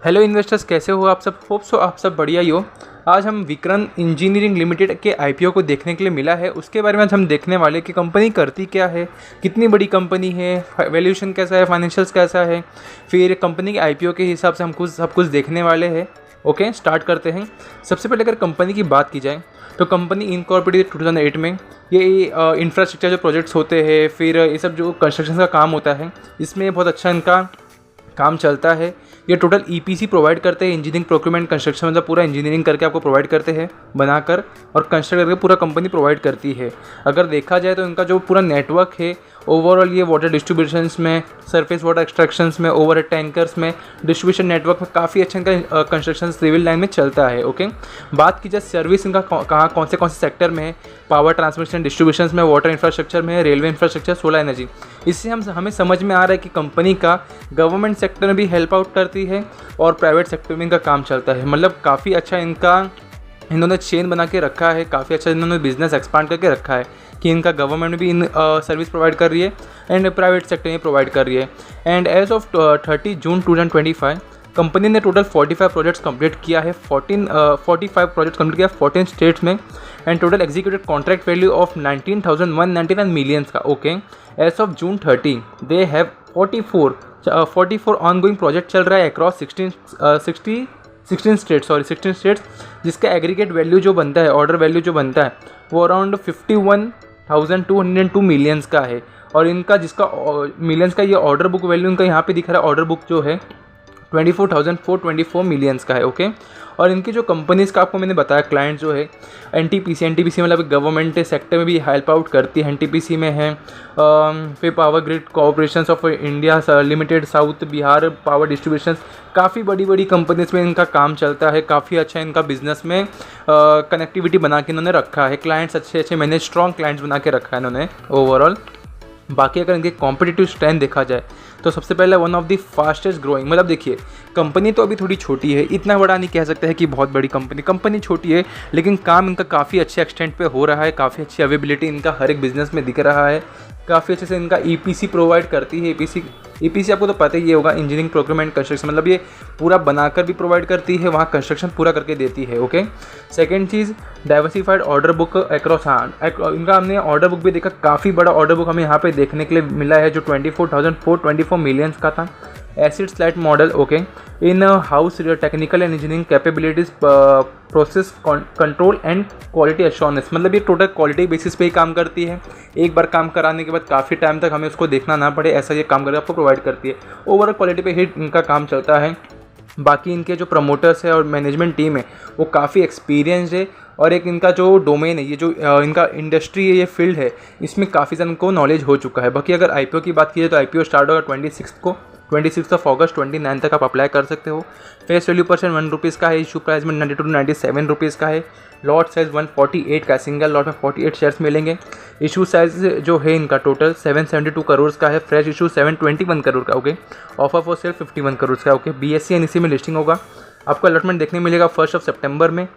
Hello investors, कैसे हो आप सब? होप सो आप सब बढ़िया ही हो। आज हम विक्रम इंजीनियरिंग लिमिटेड के आईपीओ को देखने के लिए मिला है। उसके बारे में आज हम देखने वाले कि कंपनी करती क्या है, कितनी बड़ी कंपनी है, वैल्यूएशन कैसा है, फाइनेंशियल्स कैसा है, फिर कंपनी के आईपीओ के हिसाब से हम सब कुछ देखने वाले हैं। ओके, स्टार्ट करते हैं। सबसे पहले अगर कंपनी की बात की जाए तो कंपनी इनकॉर्पोरेटेड 2008 में। ये इंफ्रास्ट्रक्चर जो प्रोजेक्ट्स होते हैं, फिर ये सब जो कंस्ट्रक्शन का काम होता है, इसमें बहुत अच्छा इनका काम चलता है। ये टोटल ईपीसी प्रोवाइड करते हैं, इंजीनियरिंग प्रोक्यूरमेंट कंस्ट्रक्शन, मतलब पूरा इंजीनियरिंग करके आपको प्रोवाइड करते हैं, बनाकर और कंस्ट्रक्ट करके पूरा कंपनी प्रोवाइड करती है। अगर देखा जाए तो इनका जो पूरा नेटवर्क है ओवरऑल, ये वाटर डिस्ट्रीब्यूशंस में, सरफेस वाटर एक्सट्रैक्शंस में, ओवरहेड टैंकर्स में, डिस्ट्रीब्यूशन नेटवर्क में काफ़ी अच्छा इनका कंस्ट्रक्शन सिविल लाइन में चलता है। ओके, बात की जाए सर्विस इनका कहाँ कौन से सेक्टर में है, पावर ट्रांसमिशन डिस्ट्रीब्यूशंस में, वाटर इंफ्रास्ट्रक्चर में, रेलवे इंफ्रास्ट्रक्चर, सोलर एनर्जी। इससे हमें समझ में आ रहा है कि कंपनी का गवर्नमेंट सेक्टर में भी हेल्प आउट करती है और प्राइवेट सेक्टर में इनका काम चलता है। मतलब काफ़ी अच्छा इन्होंने चेन बना के रखा है, काफ़ी अच्छा इन्होंने बिजनेस एक्सपांड करके रखा है कि इनका गवर्नमेंट भी इन सर्विस प्रोवाइड कर रही है एंड प्राइवेट सेक्टर में प्रोवाइड कर रही है। And as of 30 June 2025 company ने टोटल 45 प्रोजेक्ट्स कंप्लीट किया है। 45 प्रोजेक्ट्स कंप्लीट किया 14 स्टेट्स में and total executed contract value of 19,199 millions का। Okay, as of June 30 they have 44 ongoing project चल रहा है अक्रॉस 16 स्टेट्स, जिसका एग्रीगेट वैल्यू जो बनता है, ऑर्डर वैल्यू जो बनता है, वो अराउंड 51,202 मिलियंस का है। और इनका जिसका मिलियंस का ये ऑर्डर बुक वैल्यू इनका यहाँ पे दिख रहा है, ऑर्डर बुक जो है 24,424 मिलियंस का है। ओके, और इनकी जो कंपनीज़ का आपको मैंने बताया क्लाइंट जो है एनटीपीसी मतलब गवर्नमेंट सेक्टर में भी हेल्प आउट करती है। एनटीपीसी में है फिर power grid corporation of India limited, south Bihar power distribution, काफ़ी बड़ी बड़ी कंपनीज में इनका काम चलता है। काफ़ी अच्छा इनका बिजनेस में कनेक्टिविटी बना के इन्होंने रखा है, क्लाइंट्स अच्छे मैंने स्ट्रॉन्ग क्लाइंट्स बना के रखा है इन्होंने ओवरऑल। बाकी अगर इनके कॉम्पिटिटिव स्ट्रेंथ देखा जाए तो सबसे पहले one of the fastest growing, मतलब देखिए कंपनी तो अभी थोड़ी छोटी है, इतना बड़ा नहीं कह सकते हैं कि बहुत बड़ी कंपनी छोटी है, लेकिन काम इनका काफ़ी अच्छे एक्सटेंट पे हो रहा है, काफ़ी अच्छी अवेबिलिटी इनका हर एक बिजनेस में दिख रहा है, काफ़ी अच्छे से इनका ईपीसी प्रोवाइड करती है। ईपीसी आपको तो पता ही होगा, इंजीनियरिंग प्रोक्यूरमेंट कंस्ट्रक्शन, मतलब ये पूरा बनाकर भी प्रोवाइड करती है, वहाँ कंस्ट्रक्शन पूरा करके देती है। ओके, सेकंड चीज़ डाइवर्सिफाइड ऑर्डर बुक अक्रॉस इनका हमने ऑर्डर बुक भी देखा, काफ़ी बड़ा ऑर्डर बुक हमें यहाँ पे देखने के लिए मिला है जो 24,424 मिलियंस का था। Acid slight model, okay, in house technical and engineering capabilities, process control and quality assurance, मतलब ये टोटल क्वालिटी बेसिस पे ही काम करती है। एक बार काम कराने के बाद काफ़ी टाइम तक हमें उसको देखना ना पड़े, ऐसा ये काम करके आपको प्रोवाइड करती है। ओवरऑल क्वालिटी पे ही इनका काम चलता है। बाकी इनके जो प्रमोटर्स है और मैनेजमेंट टीम है वो काफ़ी एक्सपीरियंस्ड है, और एक इनका जो डोमेन है, ये जो इनका इंडस्ट्री है, ये फील्ड है, इसमें काफ़ी ज़्यादा इनको नॉलेज हो चुका है। बाकी अगर आईपीओ की बात की जाए तो आईपीओ स्टार्ट होगा 26 ऑफ अगस्त, 29 तक आप अप्लाई कर सकते हो। फेस वैल्यू % 1 रुपीज़ का है, इशू प्राइस में 92 to 97 रुपीज़ का है, लॉट साइज 148 का, सिंगल लॉट में 48 शेयर्स मिलेंगे। इशू साइज जो है इनका टोटल 772 करोड़ का है, फ्रेश इशू 721 करोड़ का। Okay, offer for sale 51 crore का। ओके, BSE NSE में लिस्टिंग होगा, आपको अलॉटमेंट देखने मिलेगा 1 सितंबर में।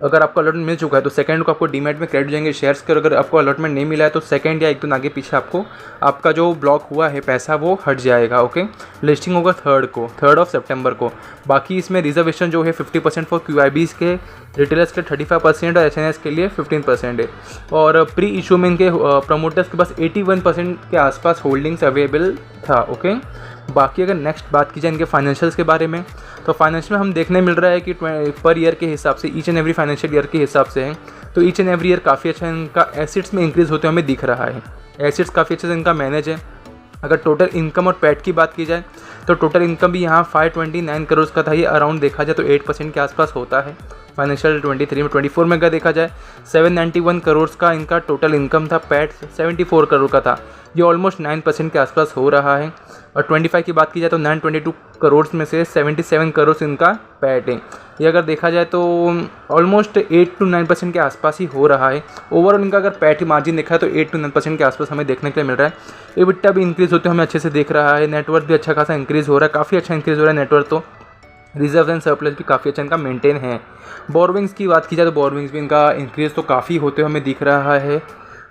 अगर आपको अलॉटमेंट मिल चुका है तो सेकंड को आपको डीमैट में क्रेडिट जाएंगे शेयर्स के, और अगर आपको अलॉटमेंट नहीं मिला है तो सेकंड या एक दिन आगे पीछे आपको आपका जो ब्लॉक हुआ है पैसा वो हट जाएगा। ओके, लिस्टिंग होगा 3 सितंबर को। बाकी इसमें रिजर्वेशन जो है 50% फॉर QIBs के, रिटेलर्स के 35% और HNS के लिए 15% है। और प्री इशू में इनके प्रमोटर्स के पास 81% के आसपास होल्डिंग्स अवेलेबल था। ओके, बाकी अगर नेक्स्ट बात की जाए इनके फाइनेंशियल्स के बारे में तो फाइनेंशियल में हम देखने मिल रहा है कि पर ईयर के हिसाब से, each and every financial year के हिसाब से है तो ईच एंड एवरी ईयर काफ़ी अच्छा इनका एसिड्स में इंक्रीज़ होते हमें दिख रहा है। एसिड्स काफ़ी अच्छे से इनका मैनेज है। अगर टोटल इनकम और पैट की बात की जाए तो टोटल इनकम भी यहाँ 529 करोड़ का था, ये अराउंड देखा जाए तो 8% के आसपास होता है। फाइनेंशियल 23 में 24 में अगर देखा जाए 791 करोड़ का इनका टोटल इनकम था, पैट 74 करोड़ का था, ये ऑलमोस्ट 9% के आसपास हो रहा है। और 25 की बात की जाए तो 922 करोड़ में से 77 करोड़ इनका पैट है, ये अगर देखा जाए तो ऑलमोस्ट 8 to 9% के आसपास ही हो रहा है। ओवरऑल इनका अगर पैट मार्जिन देखा है तो 8 to 9% के आसपास हमें देखने के लिए मिल रहा है। EBITDA भी इंक्रीज़ होते हमें अच्छे से देख रहा है, नेटवर्थ भी अच्छा खासा इंक्रीज़ हो रहा है, काफ़ी अच्छा इंक्रीज़ हो रहा है नेटवर्थ, तो रिजर्व एंड सरप्लस भी काफ़ी अच्छा इनका मेंटेन है। बोरोविंग्स की बात की जाए तो बोरोविंग्स भी इनका इंक्रीज़ तो काफ़ी होते हमें दिख रहा है।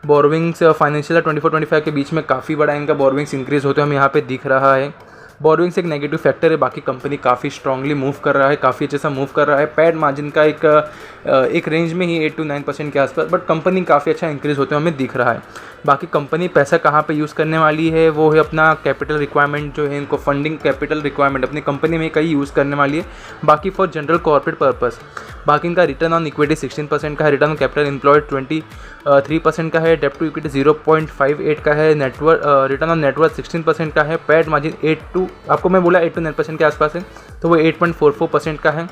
बोरोविंग्स फाइनेंशियल 24-25 के बीच में काफ़ी बड़ा इनका बोरोविंग्स इंक्रीज़ होते हमें यहाँ पे दिख रहा है। बोरोइंग्स एक नेगेटिव फैक्टर है, बाकी कंपनी काफ़ी स्ट्रांगली मूव कर रहा है, काफ़ी अच्छे से मूव कर रहा है। पैड मार्जिन का एक रेंज में ही 8 to 9% के आसपास, बट कंपनी काफ़ी अच्छा इंक्रीज़ होते हुए हमें दिख रहा है। बाकी कंपनी पैसा कहाँ पे यूज़ करने वाली है, वो है अपना कैपिटल रिक्वायरमेंट जो है, इनको फंडिंग कैपिटल रिक्वायरमेंट अपनी कंपनी में कहीं यूज़ करने वाली है, बाकी फॉर जनरल कॉर्पोरेट पर्पस। बाकी इनका रिटर्न ऑन इक्विटी 16% का है, रिटर्न ऑन कैपिटल एम्प्लॉयड 23% का है, डेब्ट टू इक्विटी 0.58 का है, रिटर्न ऑन नेटवर्थ 16% का है, पैड मार्जिन आपको मैं बोला 8 to 9% के आसपास है, तो वो 8.44% का है।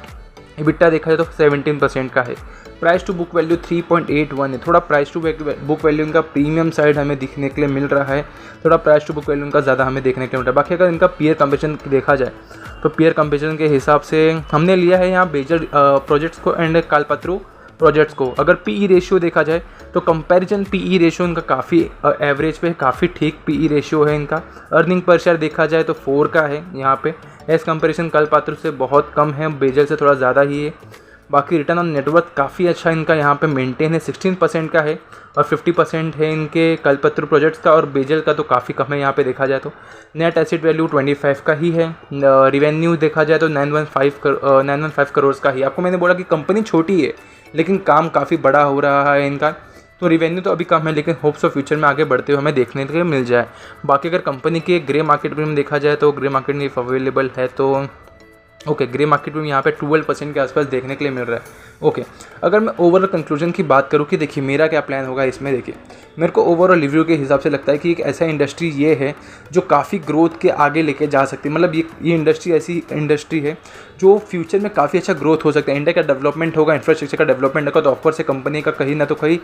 EBITDA देखा जाए तो 17% का है। प्राइस टू बुक वैल्यू 3.81 है, थोड़ा प्राइस टू बुक वैल्यू इनका प्रीमियम साइड हमें दिखने के लिए मिल रहा है, थोड़ा प्राइस टू बुक वैल्यू इनका ज़्यादा हमें देखने के लिए मिल रहा है। बाकी अगर इनका पीयर कंपैरिजन देखा जाए तो पीयर कंपैरिजन के हिसाब से हमने लिया है यहाँ बेजर प्रोजेक्ट्स को एंड कालपत्रू प्रोजेक्ट्स को। अगर पीई रेशियो देखा जाए तो कंपैरिजन पीई रेशियो इनका काफ़ी एवरेज पे काफ़ी ठीक पीई रेशियो है इनका। अर्निंग पर शेयर देखा जाए तो 4 का है यहाँ पे, एज कंपैरिजन कालपत्रू से बहुत कम है, बेजल से थोड़ा ज़्यादा ही है। बाकी रिटर्न ऑन नेटवर्थ काफ़ी अच्छा इनका यहाँ पे मेंटेन है, 16% का है और 50% है इनके कल्पत्रु प्रोजेक्ट्स का, और बेजल का तो काफ़ी कम है यहाँ पे देखा जाए तो। नेट एसेट वैल्यू 25 का ही है, रिवेन्यू देखा जाए तो 915 करोड़ का ही। आपको मैंने बोला कि कंपनी छोटी है लेकिन काम काफ़ी बड़ा हो रहा है इनका, तो रिवेन्यू तो अभी कम है लेकिन होप्स ऑफ फ्यूचर में आगे बढ़ते हुए हमें देखने के लिए मिल जाए। बाकी अगर कंपनी के ग्रे मार्केट में देखा जाए तो ग्रे मार्केट में अवेलेबल है, तो ओके ग्रे मार्केट में यहाँ पे 12% के आसपास देखने के लिए मिल रहा है। ओके अगर मैं ओवरऑल कंक्लूजन की बात करूँ कि देखिए मेरा क्या प्लान होगा इसमें, देखिए मेरे को ओवरऑल रिव्यू के हिसाब से लगता है कि एक ऐसा इंडस्ट्री ये है जो काफ़ी ग्रोथ के आगे लेके जा सकती है। मतलब ये इंडस्ट्री ऐसी इंडस्ट्री है जो फ्यूचर में काफ़ी अच्छा ग्रोथ हो सकता है। इंडिया का डेवलपमेंट होगा, इंफ्रास्ट्रक्चर का डेवलपमेंट होगा, तो ऑफकोर्स से कंपनी का कहीं ना तो कहीं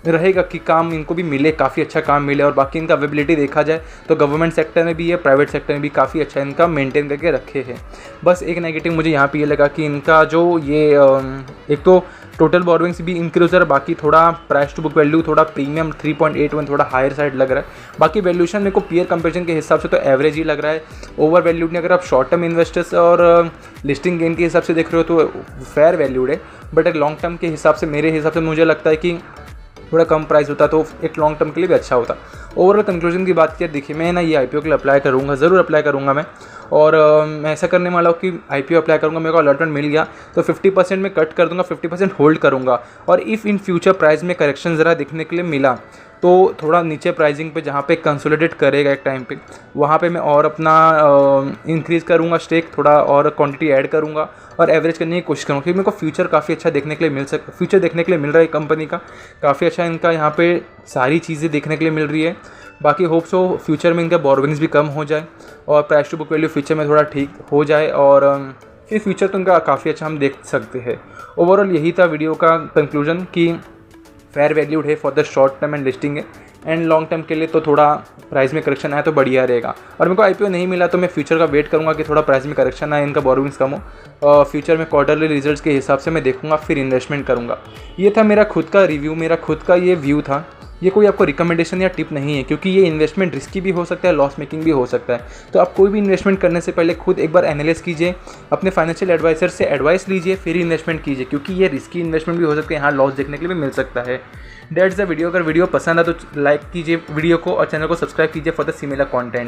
रहेगा कि काम इनको भी मिले, काफ़ी अच्छा काम मिले। और बाकी इनका अवेबिलिटी देखा जाए तो गवर्नमेंट सेक्टर में भी है, प्राइवेट सेक्टर में भी काफ़ी अच्छा इनका मेंटेन करके रखे हैं। बस एक नेगेटिव मुझे यहाँ पे ये लगा कि इनका जो ये एक तो टोटल बोरोइंग्स भी इंक्रीज है, बाकी थोड़ा प्राइस टू बुक वैल्यू थोड़ा प्रीमियम 3.81 थोड़ा हायर साइड लग रहा है। बाकी वैल्यूशन मेरे को पीयर कंपैरिजन के हिसाब से तो एवरेज ही लग रहा है, ओवर वैल्यूड नहीं। अगर आप शॉर्ट टर्म इन्वेस्टर्स और लिस्टिंग गेन के हिसाब से देख रहे हो तो फेयर वैल्यूड है, बट एक लॉन्ग टर्म के हिसाब से मेरे हिसाब से मुझे लगता है कि थोड़ा कम प्राइस होता तो एक लॉन्ग टर्म के लिए भी अच्छा होता। ओवरऑल कंक्लूजन की बात किया, देखिए मैं ना ये IPO के लिए अप्लाई करूँगा, ज़रूर अप्लाई करूँगा मैं। और मैं ऐसा करने वाला हूँ कि IPO अप्लाई करूँगा, मेरे को अलॉटमेंट मिल गया तो 50% में कट कर दूँगा, 50% होल्ड करूँगा। और इफ़ इन फ्यूचर प्राइस में करेक्शन ज़रा दिखने के लिए मिला तो थोड़ा नीचे प्राइसिंग पे जहाँ पे कंसोलिडेट करेगा एक टाइम पे, वहाँ पे मैं और अपना इंक्रीज़ करूँगा स्टेक, थोड़ा और क्वांटिटी ऐड करूँगा और एवरेज करने की कोशिश करूँगा, क्योंकि मेरे को फ्यूचर काफ़ी अच्छा देखने के लिए मिल रहा है कंपनी का। काफ़ी अच्छा इनका यहाँ पे सारी चीज़ें देखने के लिए मिल रही है। बाकी होप्स हो फ्यूचर में इनका बोरोइंग्स भी कम हो जाए और price to book value future में थोड़ा ठीक हो जाए, और फिर फ्यूचर तो इनका काफ़ी अच्छा हम देख सकते हैं। ओवरऑल यही था वीडियो का कंक्लूजन कि फेयर वैल्यूड है for the short term and listing है, एंड लॉन्ग टर्म के लिए तो थोड़ा प्राइस में करेक्शन आए तो बढ़िया रहेगा। और मेरे को IPO नहीं मिला तो मैं फ्यूचर का वेट करूँगा कि थोड़ा प्राइस में करेक्शन आए, इनका बोरोइंग्स कम हो, फ्यूचर में क्वार्टरली रिजल्ट्स के हिसाब से मैं देखूँगा, फिर इन्वेस्टमेंट करूँगा। ये था मेरा खुद का रिव्यू, मेरा खुद का ये व्यू था। ये कोई आपको रिकमेंडेशन या टिप नहीं है, क्योंकि ये इन्वेस्टमेंट रिस्की भी हो सकता है, लॉस मेकिंग भी हो सकता है। तो आप कोई भी इन्वेस्टमेंट करने से पहले खुद एक बार एनालाइज कीजिए, अपने फाइनेंशियल एडवाइजर से एडवाइस लीजिए, फिर इन्वेस्टमेंट कीजिए, क्योंकि ये रिस्की इन्वेस्टमेंट भी हो सकता है, यहाँ लॉस देखने के लिए भी मिल सकता है। That's the video. अगर वीडियो पसंद है तो लाइक कीजिए वीडियो को और चैनल को सब्सक्राइब कीजिए फॉर द सिमिलर कंटेंट।